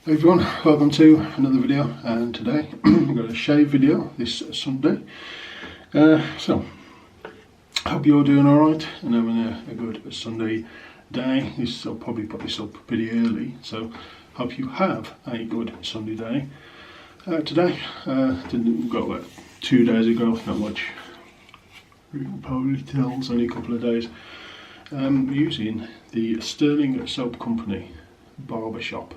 Hey everyone, welcome to another video, and today I've got a shave video this Sunday. So, hope you're doing alright and having a good Sunday day. I'll probably put this up pretty early, so hope you have a good Sunday day. Today, got like 2 days ago, not much. You can probably tell it's only a couple of days. Using the Stirling Soap Company Barbershop.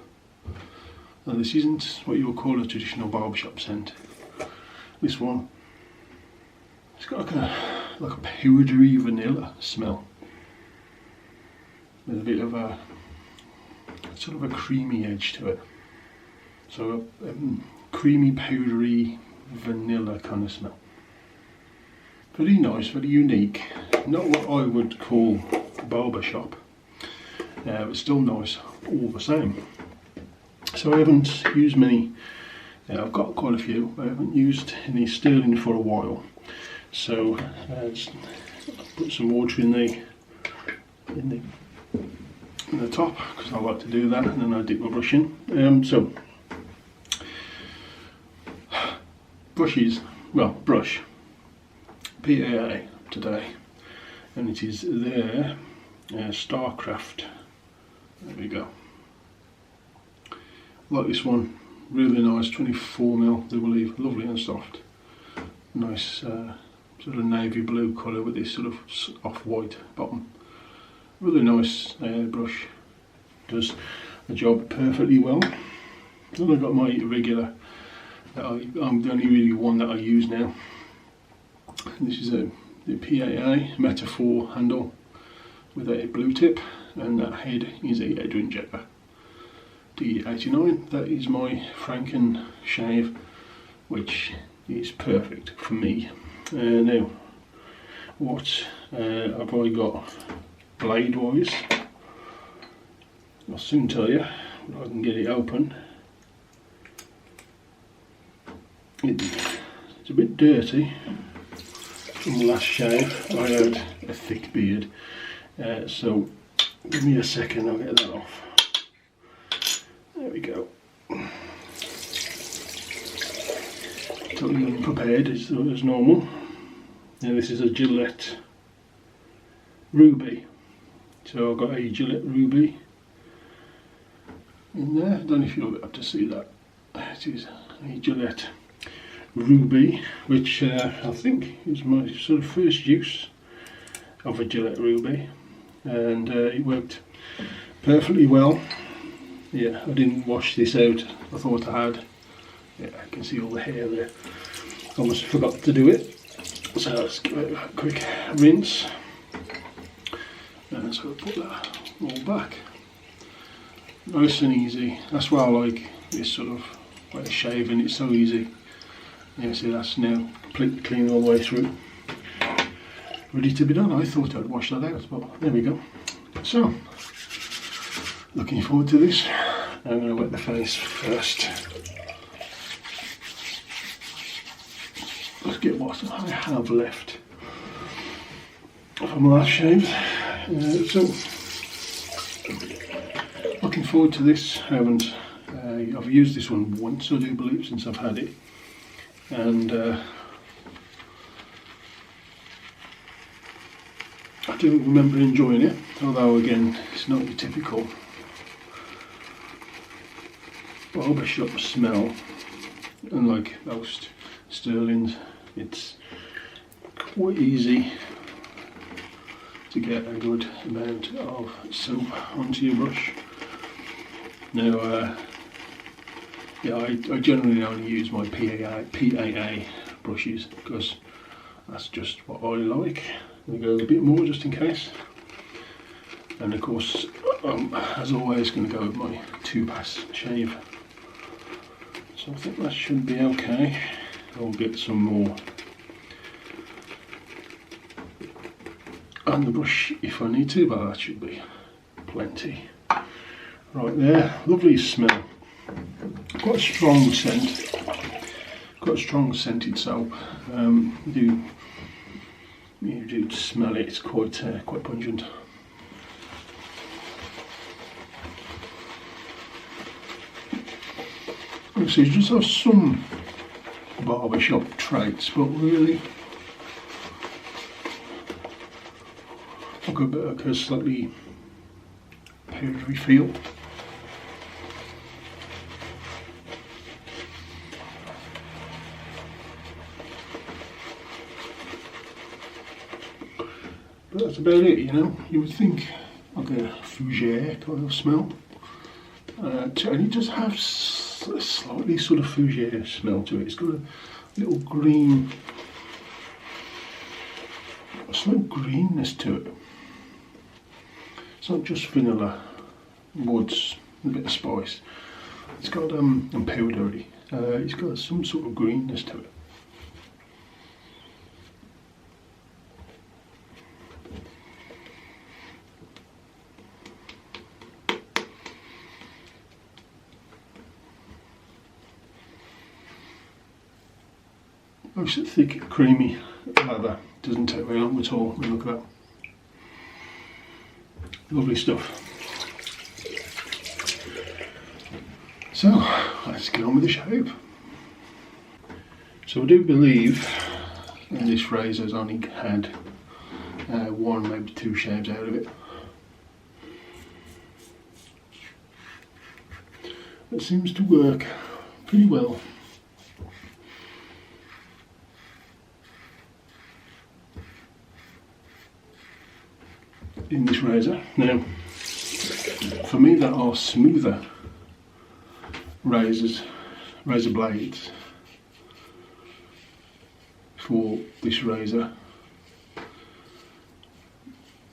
Now this isn't what you would call a traditional barbershop scent. This one, it's got like a powdery vanilla smell, with a bit of a sort of a creamy edge to it. So creamy, powdery, vanilla kind of smell. Very nice, very unique. Not what I would call a barbershop, but still nice all the same. So I haven't used many, I've got quite a few, but I haven't used any Stirling for a while. So just put some water in the top, because I like to do that, and then I dip my brush in. So brush, PAA today, and it is their Starcraft. There we go. Like this one, really nice, 24mm, I believe, lovely and soft. Nice sort of navy blue colour with this sort of off-white bottom. Really nice brush, does the job perfectly well. Then I've got my regular, I'm the only really one that I use now. This is the PAA Metaphor handle with a blue tip, and that head is a head injector. D89, that is my Franken shave, which is perfect for me. Now, what have I got blade wise? I'll soon tell you when I can get it open. It's a bit dirty from the last shave. I had a thick beard, so give me a second, I'll get that off. There we go. Totally unprepared as normal. Now this is a Gillette Ruby. So I've got a Gillette Ruby in there. I don't know if you'll be able to see that. It is a Gillette Ruby, which I think is my sort of first use of a Gillette Ruby, and it worked perfectly well. Yeah, I didn't wash this out. I thought I had. Yeah, I can see all the hair there. Almost forgot to do it. So let's give it a quick rinse. And so I'll put that all back. Nice and easy. That's why I like this sort of way of shaving. It's so easy. Yeah, see, that's now completely clean all the way through. Ready to be done. I thought I'd wash that out, but there we go. So, looking forward to this. I'm going to wet the face first. Let's get what I have left from the last shave. So, looking forward to this. I've used this one once, I do believe, since I've had it, and I do remember enjoying it. Although again, it's not your typical barbershop smell, unlike most Stirlings. It's quite easy to get a good amount of soap onto your brush. Now, yeah, I generally only use my PAA brushes because that's just what I like. I go a bit more just in case. And of course, as always, going to go with my 2-pass shave. So I think that should be okay. I'll get some more on the brush if I need to, but that should be plenty. Right there, lovely smell. Quite a strong scent. Quite a strong scented soap. You do smell it. It's quite pungent. So you just have some barbershop traits, but really like a slightly powdery feel. But that's about it, you know. You would think like a fougere kind of smell. And it does have a slightly sort of fougere smell to it. It's got a little green, a slight greenness to it. It's not just vanilla, woods, a bit of spice. It's got and powdery. It's got some sort of greenness to it. Nice thick, creamy lather. Doesn't take very long at all. Look at that. Lovely stuff. So let's get on with the shave. So I do believe this razor's only had one, maybe two shaves out of it. It seems to work pretty well. In this razor. Now, for me, there are smoother razor blades for this razor.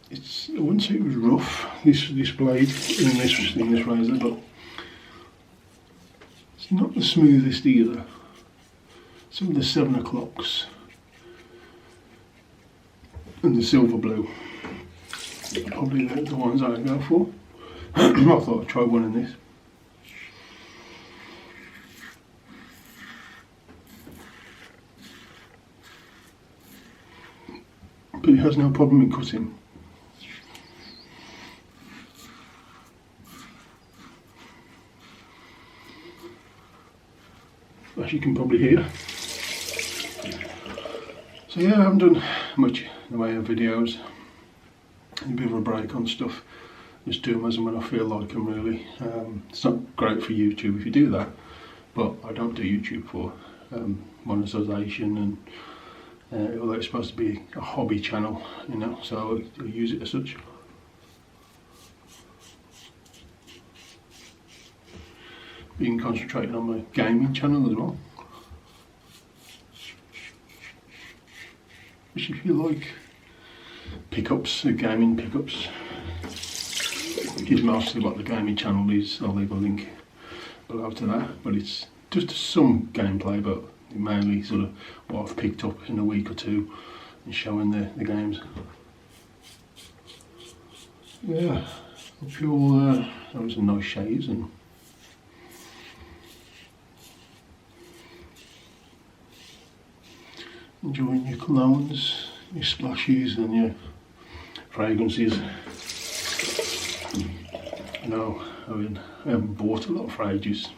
I wouldn't say it was rough, this blade in this razor, but it's not the smoothest either. Some of the 7 o'clocks and the silver blue. Probably the ones I'd go for. I thought I'd try one in this. But it has no problem in cutting. As you can probably hear. So yeah, I haven't done much in the way of videos. A bit of a break on stuff, just do them as and when I feel like them really. It's not great for YouTube if you do that, but I don't do YouTube for monetization and although it's supposed to be a hobby channel, you know, so I use it as such. Been concentrating on my gaming channel as well, which if you like pickups, gaming pickups, which is mostly what the gaming channel is. I'll leave a link below to that, but it's just some gameplay, but mainly sort of what I've picked up in a week or two and showing the games. Yeah, hope you all have some nice shaves and enjoying your colognes, your splashes and your fragrances. No, I haven't bought a lot for ages.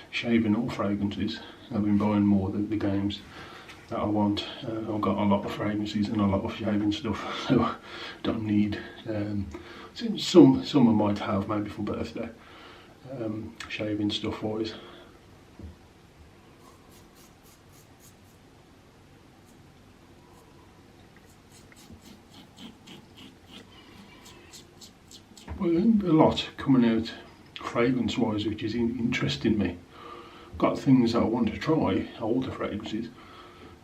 Shaving or fragrances. I've been buying more than the games that I want. I've got a lot of fragrances and a lot of shaving stuff, so I don't need. Some I might have maybe for birthday. Shaving stuff wise. Well, a lot coming out fragrance wise, which is interesting me. Got things that I want to try, older fragrances,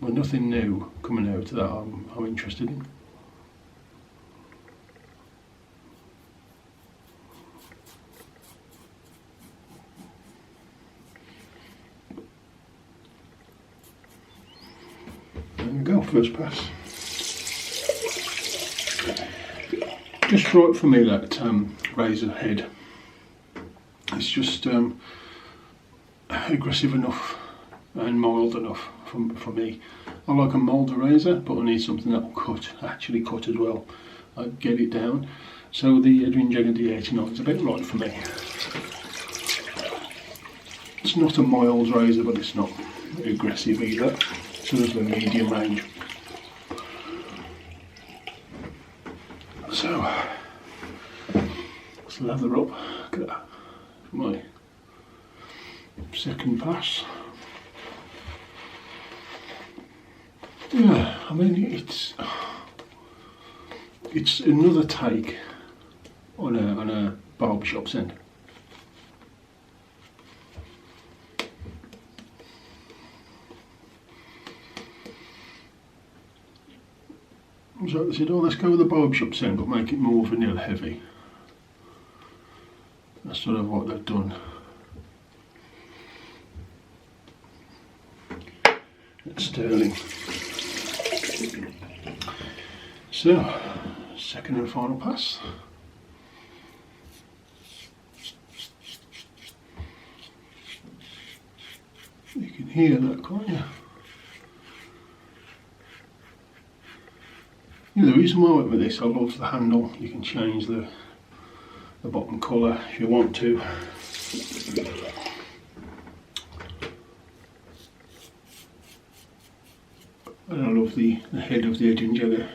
but nothing new coming out that I'm interested in. There we go, first pass. Just right for me, that razor head. It's just aggressive enough and mild enough for me. I like a milder razor, but I need something that will actually cut as well. I get it down. So the Edwin Jagger D89 is about right for me. It's not a mild razor, but it's not aggressive either. So there's the medium range. So let's lather up. Look at that. My second pass. Yeah, I mean it's another take on a barbershop scent. So they said, oh, let's go with the barbershop scent, but make it more vanilla heavy. That's sort of what they've done. It's Stirling. So, second and final pass. You can hear that, can't you? Yeah, the reason why I went with this, I love the handle. You can change the bottom colour if you want to. And I love the head of the Edge Jagger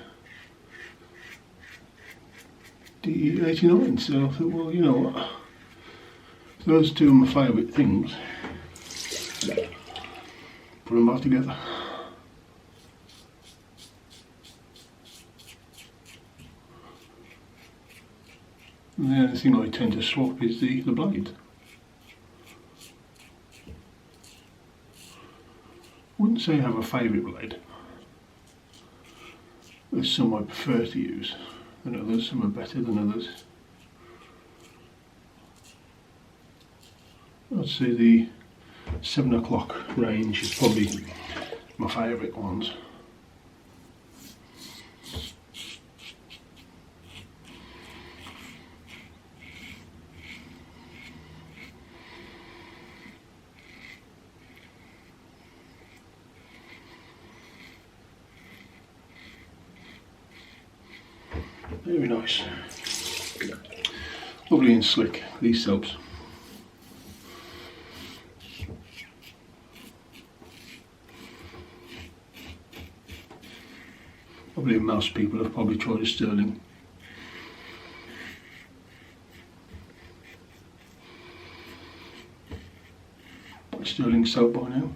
D89, so I thought, well, you know what, those two are my favourite things. Put them all together. And the only thing I tend to swap is the blade. Wouldn't say I have a favourite blade. There's some I prefer to use than others, some are better than others. I'd say the 7 o'clock range is probably my favourite ones. Very nice. Lovely and slick, these soaps. I believe most people have probably tried a Stirling. Stirling soap by now.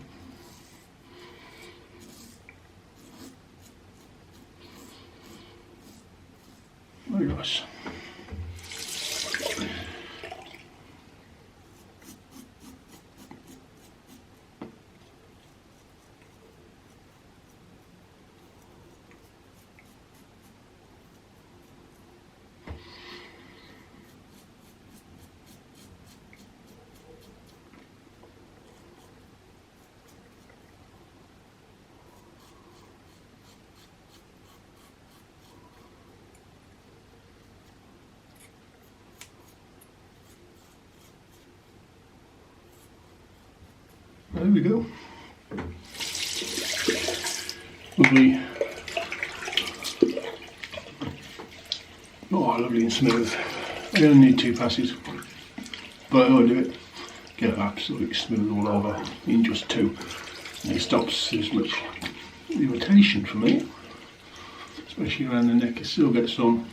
Very nice. There we go. Lovely. Oh, lovely and smooth. I only need 2 passes, but I'll do it. Get it absolutely smooth all over in just 2. And it stops as much irritation for me, especially around the neck. It still gets some.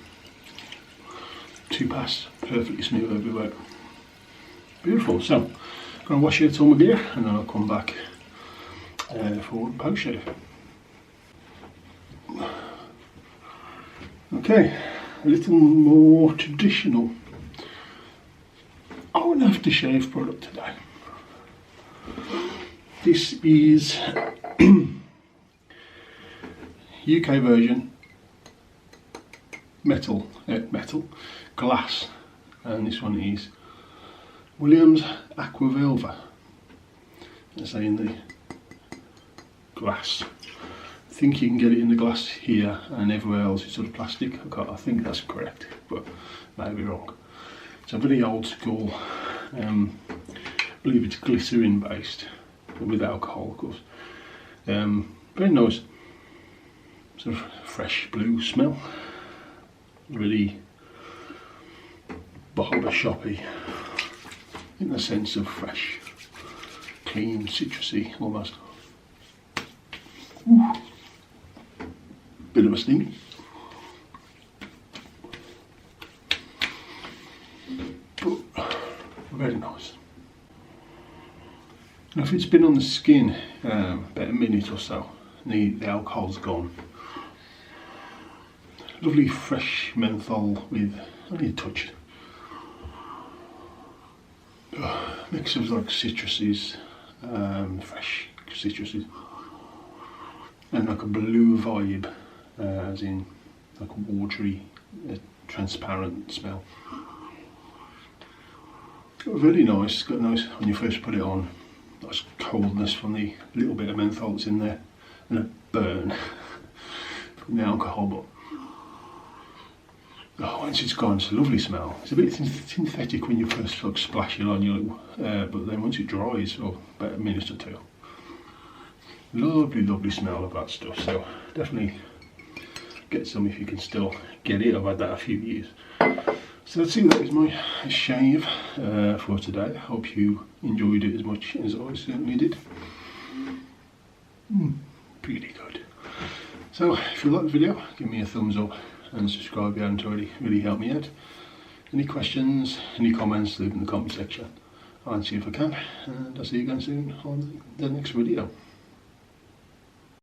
2 pass, perfectly smooth everywhere. Beautiful. So, I'm going to wash out all my gear and then I'll come back for post shave. Okay, a little more traditional. I want an aftershave product today. This is UK version, metal, glass, and this one is Williams Aqua Velva. Let's say in the glass. I think you can get it in the glass here and everywhere else it's sort of plastic. I think that's correct, but I may be wrong. It's a very old school, I believe it's glycerin based, with alcohol of course. Very nice, sort of fresh blue smell. Really barber shoppy in the sense of fresh. clean, citrusy almost. Ooh. Bit of a sting. But very nice. Now if it's been on the skin about a minute or so, the alcohol's gone. Lovely fresh menthol with only a touch. Mix of like citruses, fresh citruses, and like a blue vibe, as in like a watery, transparent smell. Really nice. Got nice when you first put it on. Nice coldness from the little bit of menthol that's in there, and a burn from the alcohol. But once it's gone, it's a lovely smell. It's a bit synthetic when you first like splash it on you, but then once it dries, for about a minute or two, lovely, lovely smell of that stuff. So definitely get some if you can still get it. I've had that a few years. So let's see, that is my shave for today. I hope you enjoyed it as much as I certainly did. Pretty good. So if you like the video, give me a thumbs up and subscribe if you haven't already. Really help me out. Any questions, any comments, leave in the comment section. I'll answer if I can, and I'll see you again soon on the next video.